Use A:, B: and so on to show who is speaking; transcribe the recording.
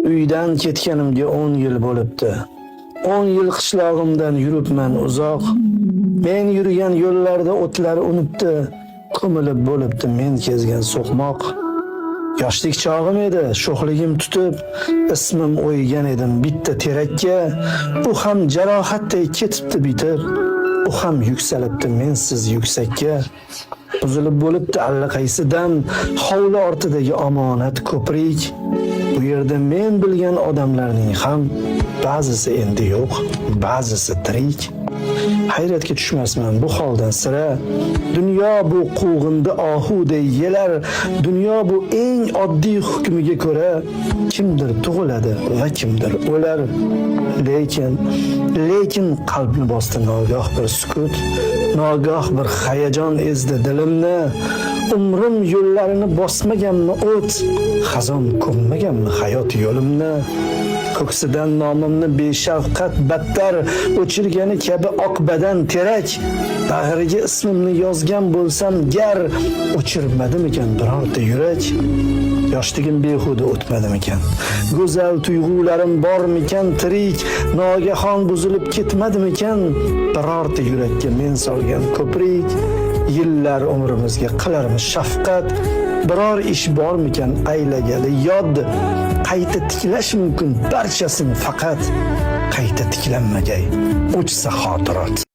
A: Uydan ketganimga 10 yil bo'libdi. 10 yil qishlog'imdan yuribman uzoq. Men yurgan yo'llarda o'tlar unibdi, ko'milib bo'libdi men kezgan so'qmoq. Yoshlik chog'im edi, sho'xligim tutib, ismim o'ygan edim bitta terakka. U ham jarohatday ketibdi bitib, u ham yuksalibdi mensiz yuksakka. Buzilib bo'libdi allaqaysi dam, hovli ortidagi omonat ko'prik. Bu yerda men bilgan odamlarning ham ba'zisi endi yo'q, ba'zisi tirik. Hayratga tushmasman bu holdan sira. Dunyo bu quvg'indi ohuday yelar, dunyo bu eng oddiy hukmiga ko'ra kimdir tug'iladi va kimdir o'lar. Lekin qalbni bosdi nogoh bir sukut, nogoh bir hayajon ezdi dilimni. Umrim yo'llarini bosmaganmi o't, xazon ko'mmaganmi hayot yo'limni. Ko'ksidan nomimni beshafqat battar o'chirgani kabi oqbadan terak. Bag'riga ismimni yozgan bo'lsam gar, o'chirmadimikan birorta yurak? Yoshligim behuda o'tmadimikan? Go'zal tuyg'ularim bormikan tirik? Nogahon buzilib ketmadimikan birorta yurakka men solgan ko'prik? Yillar umrimizga qilarmiz shafqat, biror ish bormikan aylagali yod? Qayta tiklash mumkin barchasini, faqat qayta tiklanmagay o'chsa xotirot.